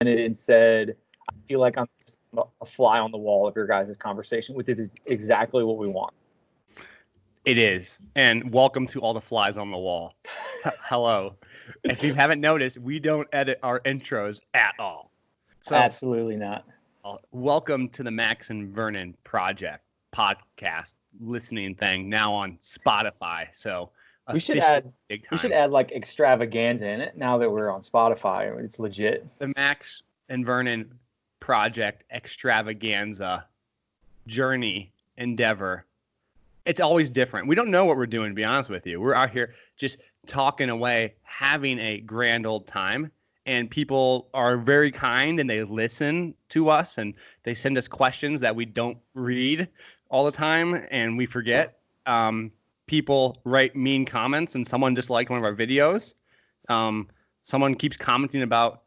and said, I feel like I'm a fly on the wall of your guys' conversation, which is exactly what we want. It is. And welcome to all the flies on the wall. Hello. If you haven't noticed, we don't edit our intros at all. So, absolutely not. Welcome to the Max and Vernon Project podcast listening thing now on Spotify. So we should add like extravaganza in it now that we're on Spotify. It's legit. The Max and Vernon Project extravaganza journey endeavor. It's always different. We don't know what we're doing, to be honest with you. We're out here just talking away, having a grand old time. And people are very kind and they listen to us and they send us questions that we don't read all the time and we forget. People write mean comments and someone disliked one of our videos. Someone keeps commenting about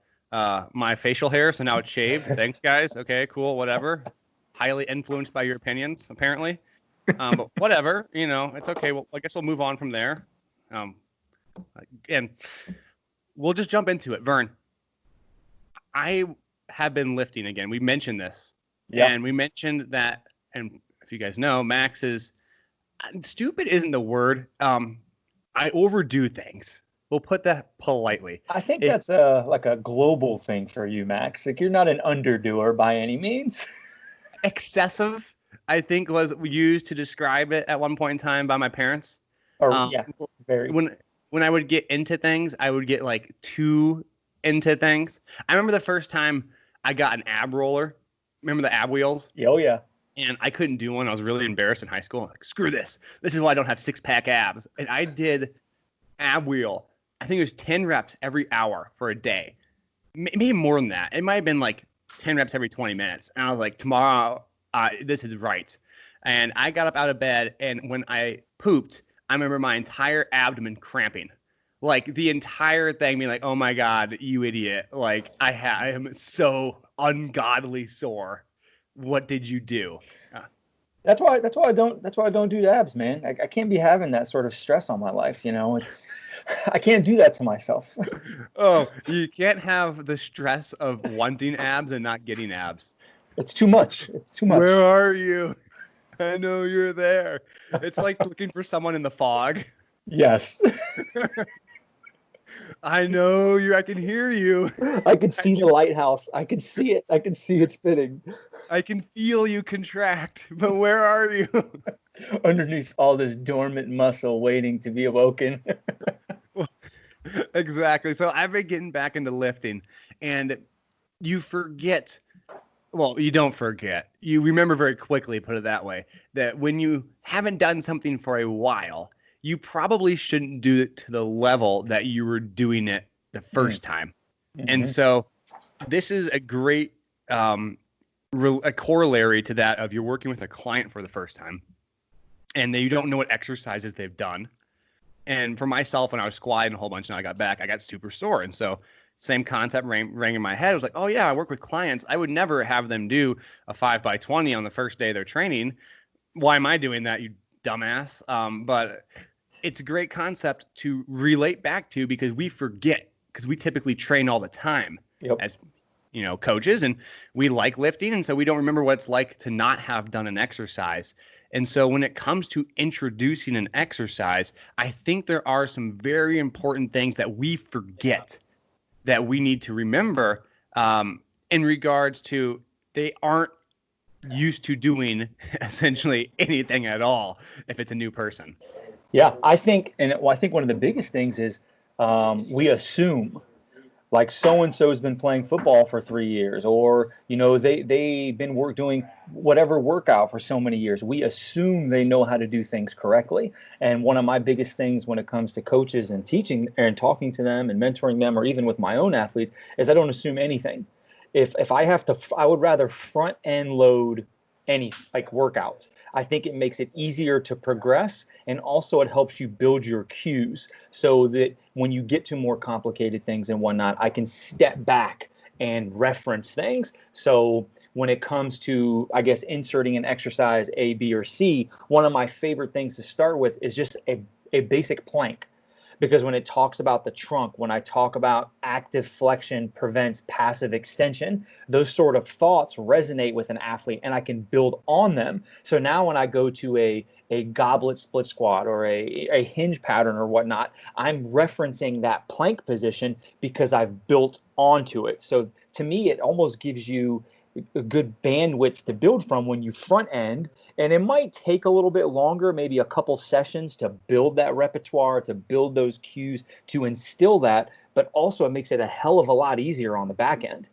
my facial hair, so now it's shaved. Thanks, guys. Okay, cool, whatever. Highly influenced by your opinions, apparently. But whatever, it's okay. Well, I guess we'll move on from there. And we'll just jump into it. Vern, I have been lifting again. We mentioned this. Yep. And we mentioned that, and if you guys know, Max is, stupid isn't the word. I overdo things. We'll put that politely. I think that's like a global thing for you, Max. Like you're not an underdoer by any means. Excessive, I think, was used to describe it at one point in time by my parents. Very. When I would get into things, I would get like too into things. I remember the first time I got an ab roller. Remember the ab wheels? Oh, yeah. And I couldn't do one. I was really embarrassed in high school. Like, screw this. This is why I don't have six-pack abs. And I did ab wheel. I think it was 10 reps every hour for a day. Maybe more than that. It might have been like 10 reps every 20 minutes. And I was like, tomorrow, this is right. And I got up out of bed, and when I pooped, I remember my entire abdomen cramping. Like the entire thing being like, oh my God, you idiot. Like I am so ungodly sore. What did you do? That's why I don't do abs, man. I can't be having that sort of stress on my life. I can't do that to myself. Oh, you can't have the stress of wanting abs and not getting abs. It's too much. Where are you? I know you're there. It's like looking for someone in the fog. Yes. I know you. I can hear you. I can see the lighthouse. I can see it. I can see it spinning. I can feel you contract, but where are you? Underneath all this dormant muscle waiting to be awoken. Exactly. So I've been getting back into lifting, and you forget. Well, you don't forget. You remember very quickly, put it that way, that when you haven't done something for a while, you probably shouldn't do it to the level that you were doing it the first time. Mm-hmm. And so this is a great a corollary to that of you're working with a client for the first time and you don't know what exercises they've done. And for myself, when I was squatting a whole bunch and I got back, I got super sore. And so same concept rang in my head. I was like, oh yeah, I work with clients. I would never have them do a 5x20 on the first day of their training. Why am I doing that, you dumbass? But it's a great concept to relate back to because we forget, because we typically train all the time as coaches, and we like lifting, and so we don't remember what it's like to not have done an exercise. And so when it comes to introducing an exercise, I think there are some very important things that we forget that we need to remember in regards to they aren't used to doing essentially anything at all if it's a new person. Yeah, I think one of the biggest things is we assume like so-and-so has been playing football for 3 years, or, they've been doing whatever workout for so many years. We assume they know how to do things correctly. And one of my biggest things when it comes to coaches and teaching and talking to them and mentoring them, or even with my own athletes, is I don't assume anything. If I have to, I would rather front end load any workouts. I think it makes it easier to progress, and also it helps you build your cues so that when you get to more complicated things and whatnot, I can step back and reference things. So when it comes to, I guess, inserting an exercise A, B, or C, one of my favorite things to start with is just a basic plank. because when it talks about the trunk, when I talk about active flexion prevents passive extension, those sort of thoughts resonate with an athlete and I can build on them. So now when I go to a goblet split squat or a hinge pattern or whatnot, I'm referencing that plank position because I've built onto it. So to me, it almost gives you a good bandwidth to build from when you front end. And it might take a little bit longer, maybe a couple sessions to build that repertoire, to build those cues, to instill that. But also it makes it a hell of a lot easier on the back end.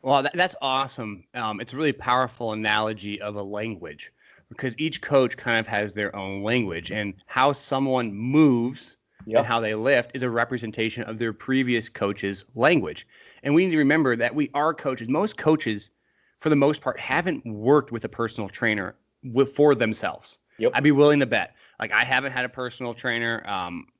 Well, that's awesome. It's a really powerful analogy of a language because each coach kind of has their own language, and how someone moves and how they lift is a representation of their previous coach's language. And we need to remember that we are coaches. Most coaches, for the most part, haven't worked with a personal trainer for themselves. I'd be willing to bet. Like, I haven't had a personal trainer.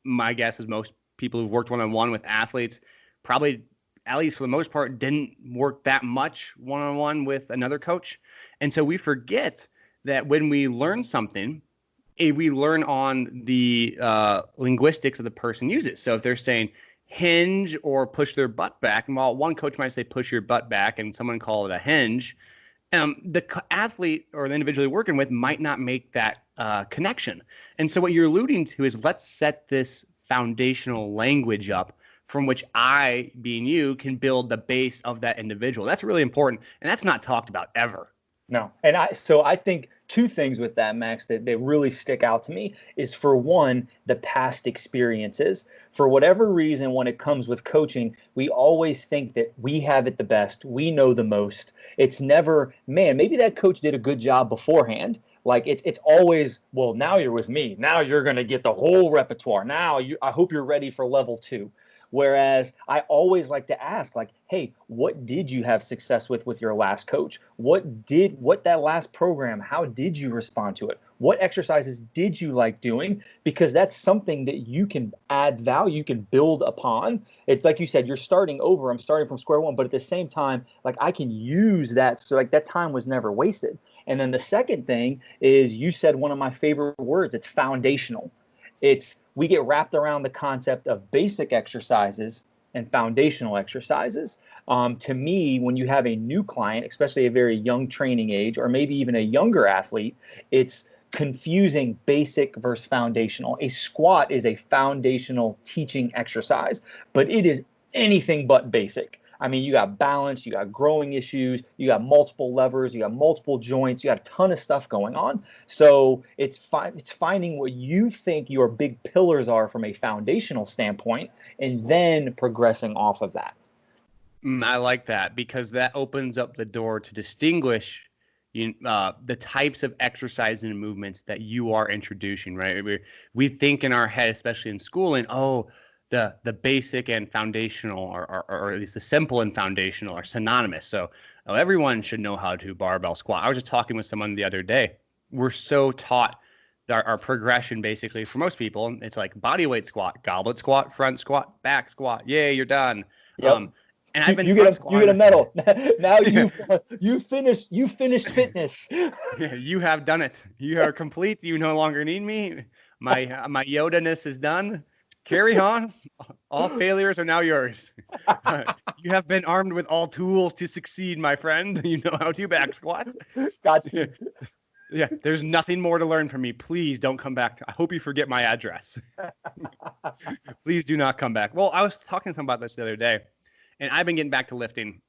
My guess is most people who've worked one-on-one with athletes probably, at least for the most part, didn't work that much one-on-one with another coach. And so we forget that when we learn something, we learn on the linguistics of the person uses. So if they're saying hinge or push their butt back, and while one coach might say push your butt back and someone call it a hinge, the athlete or the individual you're working with might not make that connection. And so what you're alluding to is, let's set this foundational language up from which I, being you, can build the base of that individual. That's really important, and that's not talked about ever. No. And I think two things with that, Max, that really stick out to me is, for one, the past experiences. For whatever reason, when it comes with coaching, we always think that we have it the best. We know the most. It's never, man, maybe that coach did a good job beforehand. Like, it's always, well, now you're with me. Now you're going to get the whole repertoire. Now I hope you're ready for level 2. Whereas I always like to ask, like, hey, what did you have success with your last coach? What that last program, how did you respond to it? What exercises did you like doing? Because that's something that you can add value, you can build upon. It's like you said, you're starting over. I'm starting from square one, but at the same time, like, I can use that. So like, that time was never wasted. And then the second thing is, you said one of my favorite words, it's foundational. We get wrapped around the concept of basic exercises and foundational exercises. To me, when you have a new client, especially a very young training age, or maybe even a younger athlete, it's confusing basic versus foundational. A squat is a foundational teaching exercise, but it is anything but basic. I mean, you got balance, you got growing issues, you got multiple levers, you got multiple joints, you got a ton of stuff going on. So it's finding what you think your big pillars are from a foundational standpoint, and then progressing off of that. I like that, because that opens up the door to distinguish the types of exercise and movements that you are introducing, right? We think in our head, especially in schooling, the basic and foundational, or at least the simple and foundational, are synonymous. So everyone should know how to barbell squat. I was just talking with someone the other day. We're so taught our progression, basically, for most people, it's like body weight squat, goblet squat, front squat, back squat. Yay, you're done. Yep. And I've been you get a medal. Now you finished fitness. You have done it. You are complete. You no longer need me. My Yoda-ness is done. Carry on. All failures are now yours. You have been armed with all tools to succeed, my friend. You know how to back squat. Godspeed. Yeah, there's nothing more to learn from me. Please don't come back. I hope you forget my address. Please do not come back. Well, I was talking to someone about this the other day, and I've been getting back to lifting,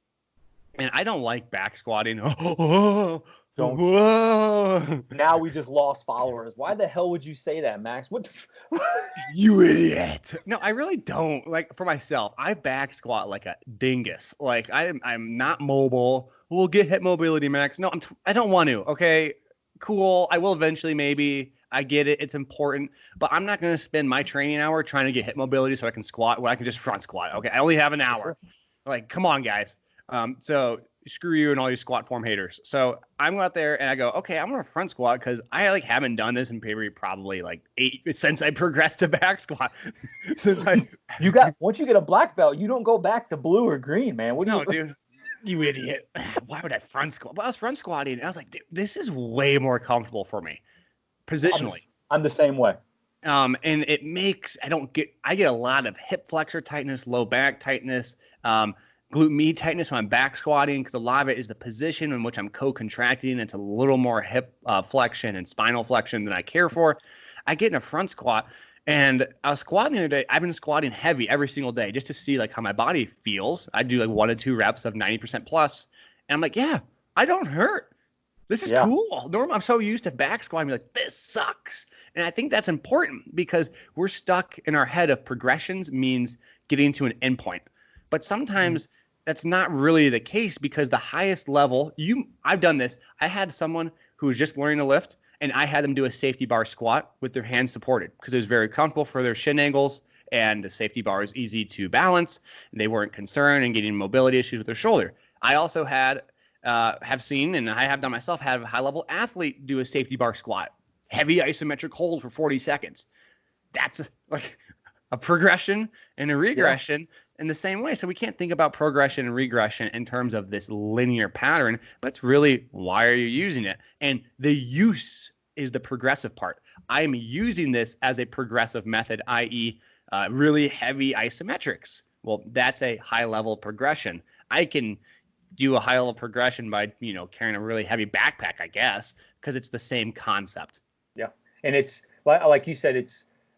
and I don't like back squatting. Don't. Whoa. Now we just lost followers. Why the hell would you say that, Max? What? You idiot. No, I really don't. Like, for myself, I back squat like a dingus. Like, I'm not mobile. We'll get hip mobility, Max. No, I don't want to. Okay, cool. I will eventually, maybe. I get it. It's important. But I'm not going to spend my training hour trying to get hip mobility so I can squat when I can just front squat. Okay, I only have an hour. Sure. Like, come on, guys. So screw you and all you squat form haters. So I'm out there and I go, okay, I'm going to front squat, because I haven't done this in probably 8 since I progressed to back squat. Once you get a black belt, you don't go back to blue or green, man. Dude, you idiot. Why would I front squat? Well, I was front squatting and I was like, dude, this is way more comfortable for me positionally. I'm the same way. And it makes, I get a lot of hip flexor tightness, low back tightness, glute med tightness when I'm back squatting, because a lot of it is the position in which I'm co-contracting. It's a little more hip flexion and spinal flexion than I care for. I get in a front squat, and I was squatting the other day. I've been squatting heavy every single day just to see like how my body feels. I do like 1 to 2 reps of 90% plus, and I'm like, yeah, I don't hurt. This is cool. Norm, I'm so used to back squatting, like, this sucks. And I think that's important because we're stuck in our head of progressions means getting to an endpoint. But sometimes that's not really the case, because the highest level, I've done this. I had someone who was just learning to lift, and I had them do a safety bar squat with their hands supported because it was very comfortable for their shin angles, and the safety bar is easy to balance. They weren't concerned in getting mobility issues with their shoulder. I also have seen, and I have done myself, have a high-level athlete do a safety bar squat, heavy isometric hold for 40 seconds. That's like a progression and a regression in the same way. So we can't think about progression and regression in terms of this linear pattern, but it's really, why are you using it? And the use is the progressive part. I'm using this as a progressive method, i.e. Really heavy isometrics. Well, that's a high-level progression. I can do a high-level progression by, carrying a really heavy backpack, I guess, because it's the same concept. Yeah, and it's like you said,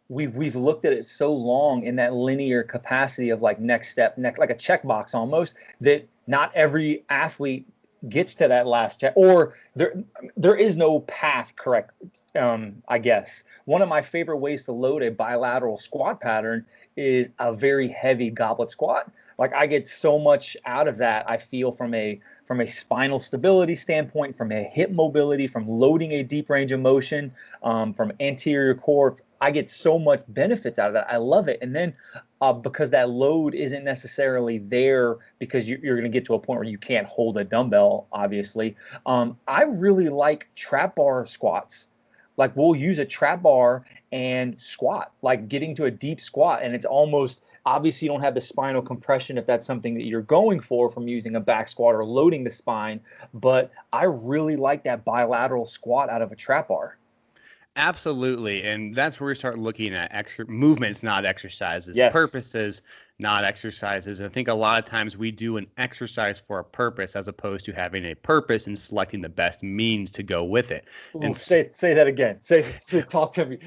we've looked at it so long in that linear capacity of like next step, like a checkbox almost, that not every athlete gets to that last check, or there is no path correct. I guess one of my favorite ways to load a bilateral squat pattern is a very heavy goblet squat. Like, I get so much out of that. I feel from a spinal stability standpoint, from a hip mobility, from loading a deep range of motion, from anterior core. I get so much benefits out of that. I love it. And then because that load isn't necessarily there because you're going to get to a point where you can't hold a dumbbell, obviously. I really like trap bar squats. Like, we'll use a trap bar and squat, like getting to a deep squat, and it's almost, obviously you don't have the spinal compression if that's something that you're going for from using a back squat or loading the spine, but I really like that bilateral squat out of a trap bar. Absolutely. And that's where we start looking at movements, not exercises, Yes. purposes, not exercises. I think a lot of times we do an exercise for a purpose as opposed to having a purpose and selecting the best means to go with it. Ooh, And say that again. Say talk to me.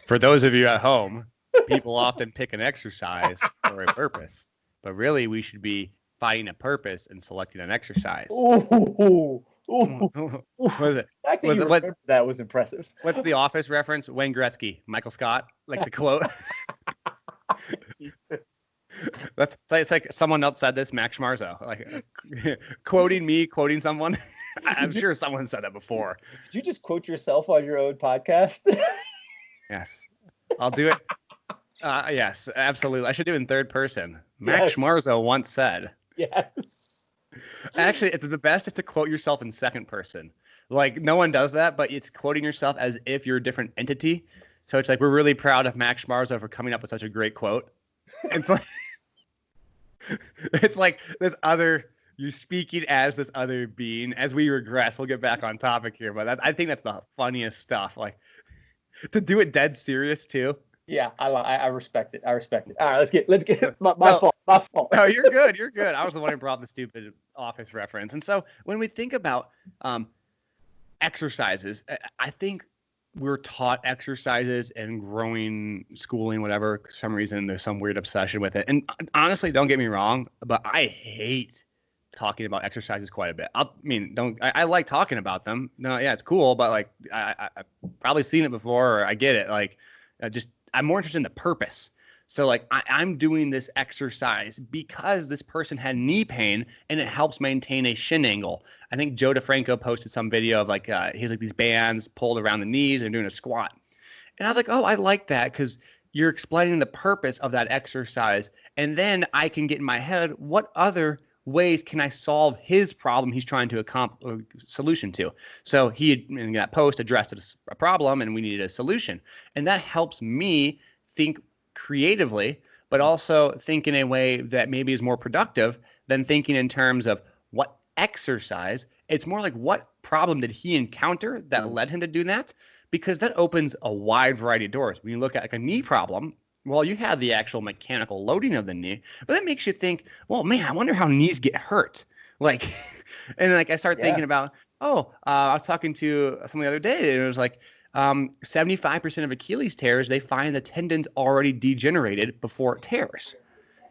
For those of you at home, people often pick an exercise for a purpose, but really we should be finding a purpose and selecting an exercise. Ooh. What is it? That was impressive. What's the Office reference? Wayne Gretzky, Michael Scott, like the quote. It's like someone else said this, Max Schmarzo, like quoting someone. I'm sure someone said that before. Did you just quote yourself on your own podcast? Yes, I'll do it. Yes, absolutely. I should do it in third person. Max Schmarzo once said. Yes. Actually, it's the best is to quote yourself in second person. Like, no one does that, but it's quoting yourself as if you're a different entity. So it's like, we're really proud of Max Schmarzo for coming up with such a great quote. It's like this other, you're speaking as this other being. As we regress, we'll get back on topic here, but I think that's the funniest stuff. Like, to do it dead serious too. Yeah, I respect it. All right, let's get my fault. No, you're good. You're good. I was the one who brought the stupid Office reference. And so when we think about exercises, I think we're taught exercises and growing schooling, whatever. For some reason, there's some weird obsession with it. And honestly, don't get me wrong, but I hate talking about exercises quite a bit. I like talking about them. No, yeah, it's cool, but like I've probably seen it before, or I get it. Like, I'm more interested in the purpose. So like I'm doing this exercise because this person had knee pain and it helps maintain a shin angle. I think Joe DeFranco posted some video of like he has like these bands pulled around the knees and doing a squat. And I was like, oh, I like that because you're explaining the purpose of that exercise. And then I can get in my head, what other ways can I solve his problem he's trying to accomplish a solution to? So he, in that post, addressed a problem and we needed a solution. And that helps me think creatively, but also think in a way that maybe is more productive than thinking in terms of what exercise. It's more like, what problem did he encounter that led him to do that? because that opens a wide variety of doors. When you look at like a knee problem, well, you have the actual mechanical loading of the knee, but that makes you think, well, man, I wonder how knees get hurt. Like, and like I start thinking about, I was talking to someone the other day, and it was like 75% of Achilles tears, they find the tendon's already degenerated before it tears.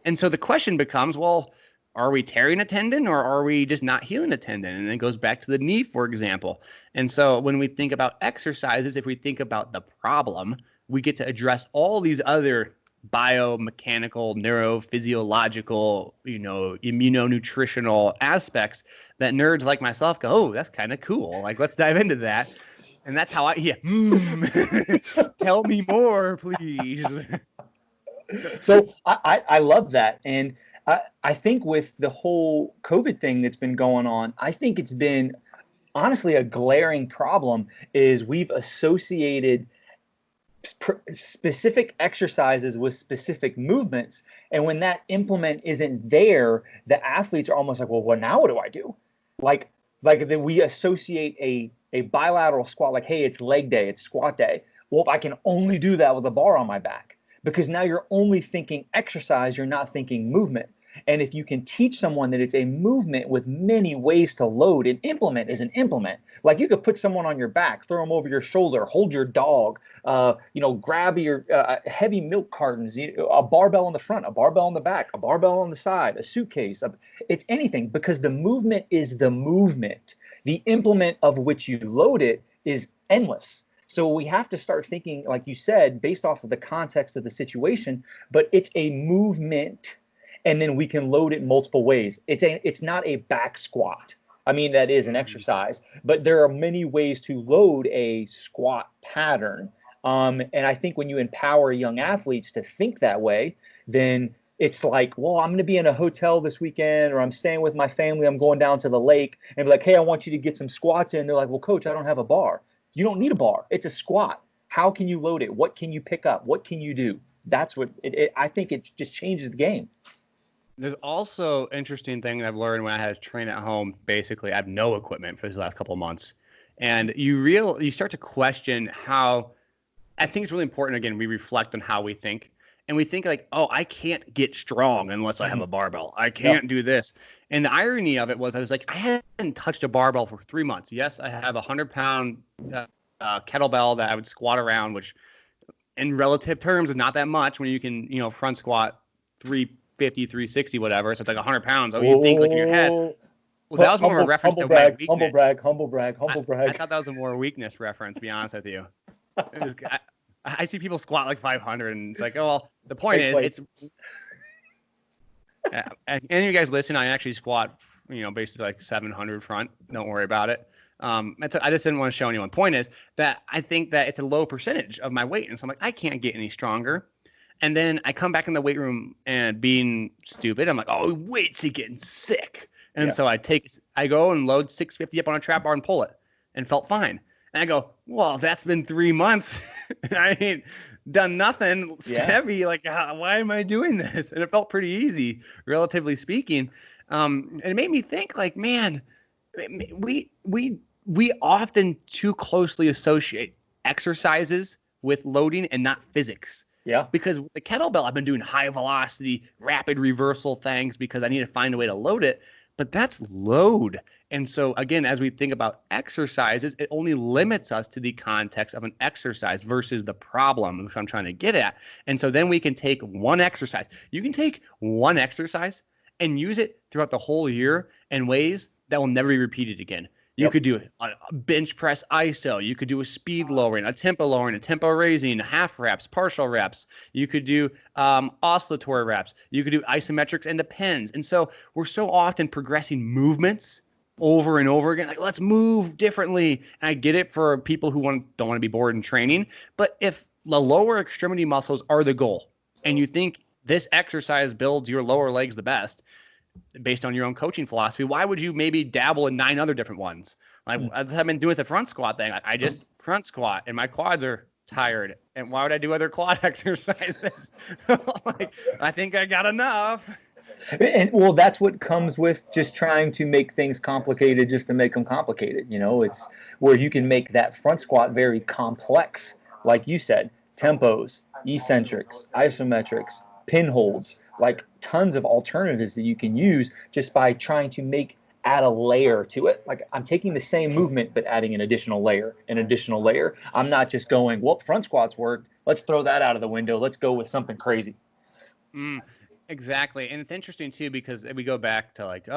And so the question becomes, well, are we tearing a tendon or are we just not healing a tendon? And it goes back to the knee, for example. And so when we think about exercises, if we think about the problem, we get to address all these other biomechanical, neurophysiological, immunonutritional aspects that nerds like myself go, oh, that's kind of cool. Like, let's dive into that. And that's how tell me more, please. So I love that. And I think with the whole COVID thing that's been going on, I think it's been honestly a glaring problem is we've associated specific exercises with specific movements. And when that implement isn't there, the athletes are almost like, well, now what do I do? Like that we associate a bilateral squat, like, hey, it's leg day, it's squat day. Well, I can only do that with a bar on my back, because now you're only thinking exercise, you're not thinking movement. And if you can teach someone that it's a movement with many ways to load, an implement is an implement. Like, you could put someone on your back, throw them over your shoulder, hold your dog, grab your heavy milk cartons, a barbell in the front, a barbell in the back, a barbell on the side, a suitcase. It's anything, because the movement is the movement. The implement of which you load it is endless. So we have to start thinking, like you said, based off of the context of the situation, but it's a movement, and then we can load it multiple ways. It's not a back squat. I mean, that is an exercise, but there are many ways to load a squat pattern. And I think when you empower young athletes to think that way, then it's like, well, I'm going to be in a hotel this weekend, or I'm staying with my family, I'm going down to the lake, and be like, hey, I want you to get some squats in. They're like, well, coach, I don't have a bar. You don't need a bar. It's a squat. How can you load it? What can you pick up? What can you do? That's what I think it just changes the game. There's also interesting thing I've learned when I had to train at home. Basically, I have no equipment for these last couple of months. And you start to question how, I think it's really important, again, we reflect on how we think. And we think like, oh, I can't get strong unless I have a barbell. I can't do this. And the irony of it was, I was like, I hadn't touched a barbell for 3 months. Yes, I have a 100-pound kettlebell that I would squat around, which in relative terms is not that much when you can, front squat 350, 360, whatever. So it's like 100 pounds. Oh, you think like in your head. Well, that was more of a reference to my weakness. Humble brag. I thought that was a more weakness reference, to be honest with you. I see people squat like 500, and it's like, oh, well, the point is, it's. Any of you guys listen, I actually squat, basically like 700 front. Don't worry about it. I just didn't want to show anyone. Point is that I think that it's a low percentage of my weight, and so I'm like, I can't get any stronger. And then I come back in the weight room and being stupid, I'm like, oh, weights are getting sick. And so I go and load 650 up on a trap bar and pull it, and felt fine. And I go, well, that's been 3 months. I ain't done nothing heavy. Like, why am I doing this? And it felt pretty easy, relatively speaking. And it made me think, like, man, we often too closely associate exercises with loading and not physics. Yeah. Because with the kettlebell, I've been doing high velocity, rapid reversal things because I need to find a way to load it. But that's load. And so, again, as we think about exercises, it only limits us to the context of an exercise versus the problem, which I'm trying to get at. And so then we can take one exercise. You can take one exercise and use it throughout the whole year in ways that will never be repeated again. You could do a bench press iso. You could do a speed lowering, a tempo raising, half reps, partial reps. You could do oscillatory reps. You could do isometrics and depends. And so we're so often progressing movements over and over again. Like, let's move differently. And I get it for people who don't want to be bored in training. But if the lower extremity muscles are the goal, and you think this exercise builds your lower legs the best, based on your own coaching philosophy, why would you maybe dabble in 9 other different ones? Like, as I've been doing with the front squat thing, I just front squat and my quads are tired. And why would I do other quad exercises? Like, I think I got enough. And well, that's what comes with just trying to make things complicated just to make them complicated. It's where you can make that front squat very complex, like you said, tempos, eccentrics, isometrics, pinholds, like tons of alternatives that you can use just by trying to add a layer to it. Like I'm taking the same movement but adding an additional layer, an additional layer. I'm not just going, well, front squats worked, let's throw that out of the window, let's go with something crazy. Exactly. And it's interesting too, because we go back to like,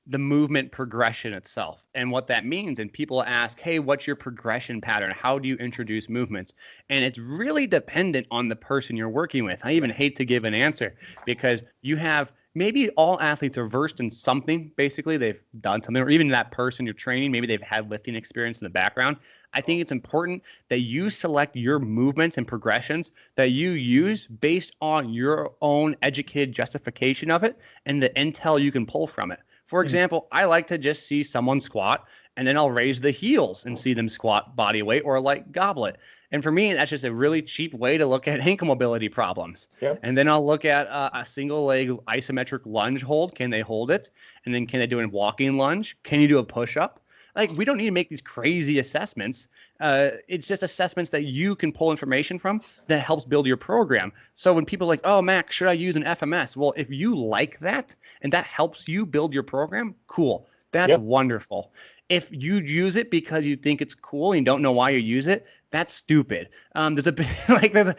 the movement progression itself and what that means. And people ask, hey, what's your progression pattern? How do you introduce movements? And it's really dependent on the person you're working with. I even hate to give an answer because you have maybe all athletes are versed in something. Basically, they've done something, or even that person you're training, maybe they've had lifting experience in the background. I think it's important that you select your movements and progressions that you use based on your own educated justification of it and the intel you can pull from it. For example, I like to just see someone squat and then I'll raise the heels and see them squat body weight, or like goblet. And for me, that's just a really cheap way to look at ankle mobility problems. Yep. And then I'll look at a single leg isometric lunge hold. Can they hold it? And then can they do a walking lunge? Can you do a push up? Like, we don't need to make these crazy assessments. It's just assessments that you can pull information from that helps build your program. So when people are like, oh, Max, should I use an FMS? Well, if you like that and that helps you build your program, cool. That's wonderful. If you use it because you think it's cool and you don't know why you use it, that's stupid. There's a bit like the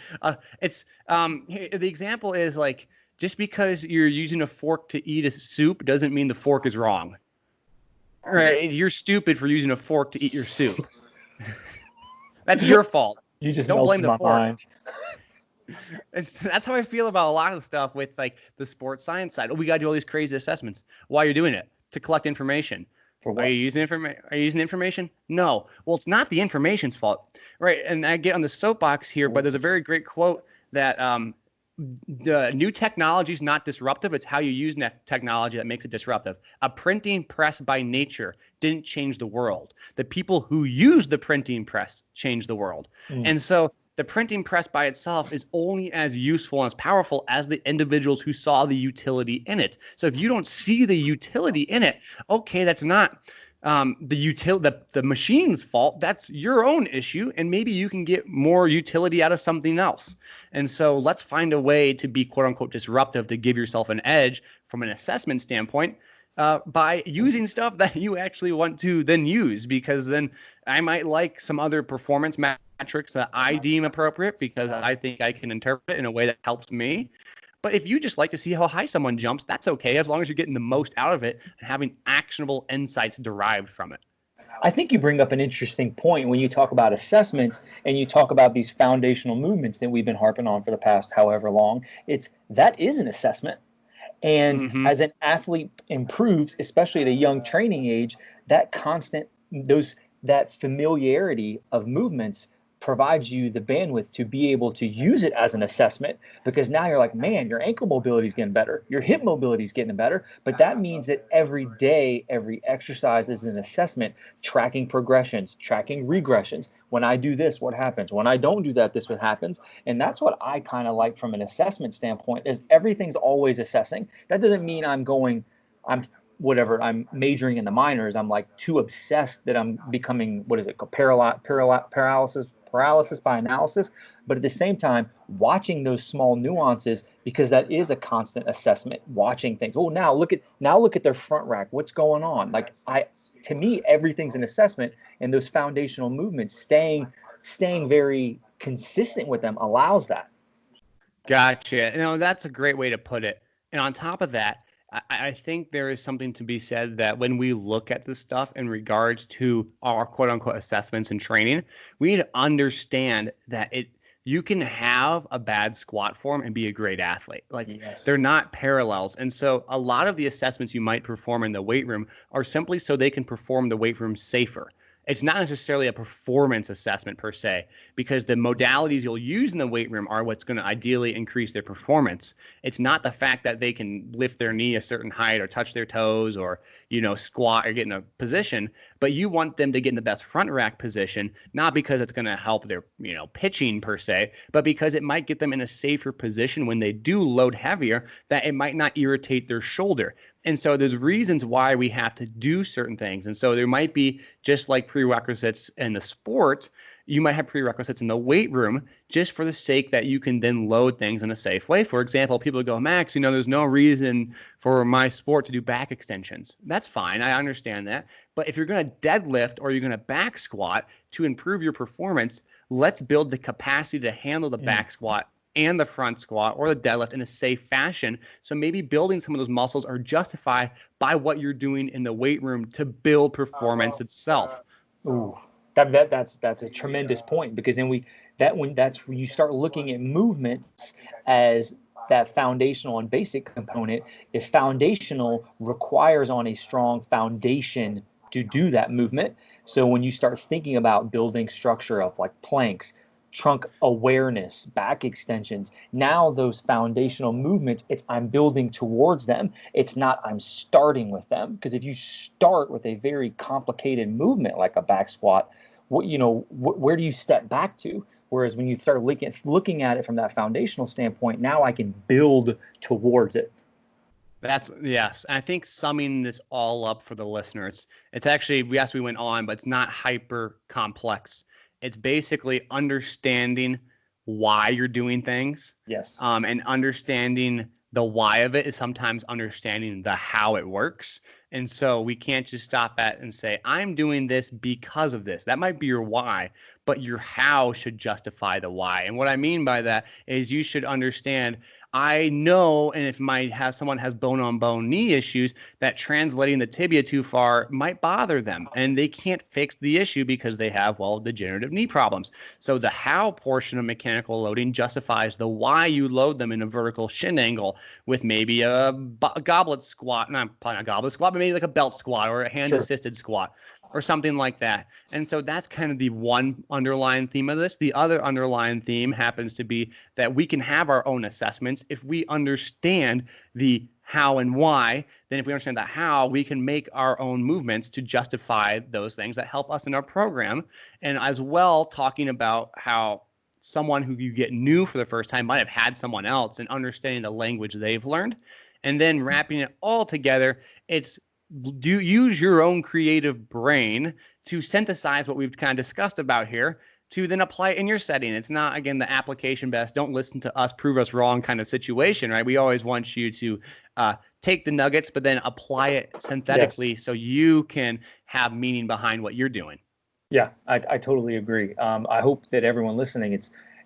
example is like, just because you're using a fork to eat a soup doesn't mean the fork is wrong. Right, you're stupid for using a fork to eat your soup. That's your fault. You just don't blame the my fork. Mind. That's how I feel about a lot of stuff with like the sports science side. Oh, we got to do all these crazy assessments. Why are you doing it? To collect information. For what? Are you using information? No. Well, it's not the information's fault, right? And I get on the soapbox here, but there's a very great quote that the new technology is not disruptive. It's how you use technology that makes it disruptive. A printing press by nature didn't change the world. The people who use the printing press changed the world. And so the printing press by itself is only as useful and as powerful as the individuals who saw the utility in it. So if you don't see the utility in it, okay, that's not the machine's fault. That's your own issue, and maybe you can get more utility out of something else. And so let's find a way to be quote unquote disruptive to give yourself an edge from an assessment standpoint by using stuff that you actually want to then use, because then I might like some other performance metrics that I deem appropriate because I think I can interpret it in a way that helps me. But if you just like to see how high someone jumps, that's okay, as long as you're getting the most out of it and having actionable insights derived from it. I think you bring up an interesting point when you talk about assessments and you talk about these foundational movements that we've been harping on for the past however long. That is an assessment. And as an athlete improves, especially at a young training age, that familiarity of movements provides you the bandwidth to be able to use it as an assessment, because now you're like, man, your ankle mobility is getting better, your hip mobility is getting better. But that means that every day, every exercise is an assessment, tracking progressions, tracking regressions. When I do this, what happens? When I don't do that, this what happens. And that's what I kind of like from an assessment standpoint, is everything's always assessing. That doesn't mean I'm majoring in the minors. I'm like too obsessed that I'm becoming, paralysis by analysis. But at the same time, watching those small nuances, because that is a constant assessment, watching things. Oh, now look at their front rack. What's going on? To me, everything's an assessment, and those foundational movements, staying very consistent with them allows that. Gotcha. That's a great way to put it. And on top of that, I think there is something to be said that when we look at this stuff in regards to our quote unquote assessments and training, we need to understand that you can have a bad squat form and be a great athlete. They're not parallels. And so a lot of the assessments you might perform in the weight room are simply so they can perform the weight room safer. It's not necessarily a performance assessment per se, because the modalities you'll use in the weight room are what's going to ideally increase their performance. It's not the fact that they can lift their knee a certain height or touch their toes or, squat or get in a position, but you want them to get in the best front rack position, not because it's going to help their, pitching per se, but because it might get them in a safer position when they do load heavier, that it might not irritate their shoulder. And so there's reasons why we have to do certain things. And so there might be, just like prerequisites in the sport, you might have prerequisites in the weight room just for the sake that you can then load things in a safe way. For example, people go, Max, there's no reason for my sport to do back extensions. That's fine. I understand that. But if you're going to deadlift or you're going to back squat to improve your performance, let's build the capacity to handle the back squat and the front squat or the deadlift in a safe fashion. So maybe building some of those muscles are justified by what you're doing in the weight room to build performance itself. Ooh, that's a tremendous point, because then that's when you start looking at movements as that foundational and basic component. If foundational requires on a strong foundation to do that movement, so when you start thinking about building structure of like planks, trunk awareness, back extensions, now those foundational movements, I'm building towards them. It's not I'm starting with them. Because if you start with a very complicated movement like a back squat, where do you step back to? Whereas when you start looking at it from that foundational standpoint, now I can build towards it. Yes. I think summing this all up for the listeners, it's actually, we went on, but it's not hyper complex. It's basically understanding why you're doing things. Yes. And understanding the why of it is sometimes understanding the how it works. And so we can't just stop at and say, I'm doing this because of this. That might be your why, but your how should justify the why. And what I mean by that is you should understand, I know, and if someone has bone-on-bone knee issues, that translating the tibia too far might bother them, and they can't fix the issue because they have, degenerative knee problems. So the how portion of mechanical loading justifies the why you load them in a vertical shin angle with maybe a goblet squat, probably not a goblet squat, but maybe like a belt squat or a hand-assisted squat or something like that. And so that's kind of the one underlying theme of this. The other underlying theme happens to be that we can have our own assessments if we understand the how and why. Then if we understand the how, we can make our own movements to justify those things that help us in our program. And as well, talking about how someone who you get new for the first time might have had someone else, and understanding the language they've learned. And then wrapping it all together, use your own creative brain to synthesize what we've kind of discussed about here to then apply it in your setting. It's not, again, the application best, don't listen to us, prove us wrong kind of situation, right? We always want you to take the nuggets, but then apply it synthetically so you can have meaning behind what you're doing. Yeah, I totally agree. I hope that everyone listening,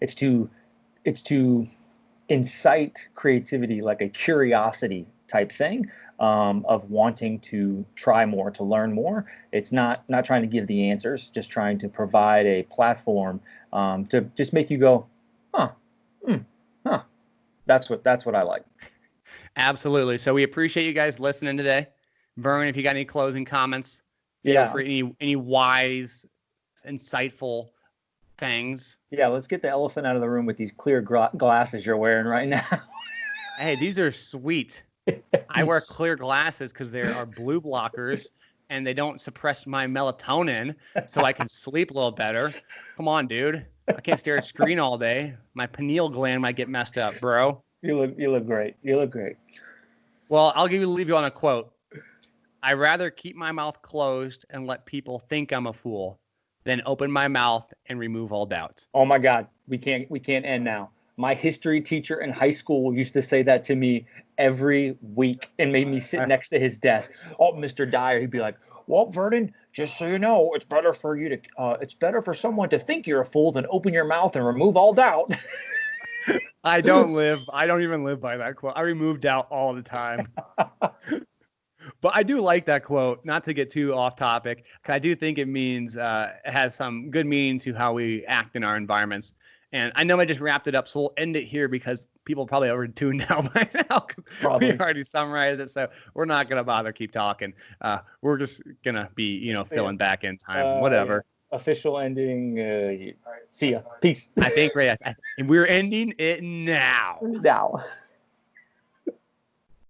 it's to incite creativity, like a curiosity type thing, of wanting to try more, to learn more. It's not trying to give the answers, just trying to provide a platform to just make you go, That's what I like. Absolutely. So we appreciate you guys listening today. Vernon, if you got any closing comments, feel free. Any wise, insightful things. Yeah, let's get the elephant out of the room with these clear glasses you're wearing right now. Hey, these are sweet. I wear clear glasses because there are blue blockers and they don't suppress my melatonin so I can sleep a little better. Come on, dude. I can't stare at a screen all day. My pineal gland might get messed up, bro. You look great. You look great. Well, I'll leave you on a quote. I'd rather keep my mouth closed and let people think I'm a fool than open my mouth and remove all doubt. Oh my God, we can't end now. My history teacher in high school used to say that to me every week and made me sit next to his desk. Oh, Mr. Dyer, he'd be like, well, Vernon, just so you know, it's better for someone to think you're a fool than open your mouth and remove all doubt. I don't even live by that quote. I remove doubt all the time. But I do like that quote, not to get too off topic. I do think it means, it has some good meaning to how we act in our environments. And I know I just wrapped it up, so we'll end it here because people probably already tuned out by now. Probably. We already summarized it, so we're not gonna bother keep talking. We're just gonna be, filling back in time, whatever. Yeah. Official ending. See ya. Peace. I think, Ray, and we're ending it now. Now.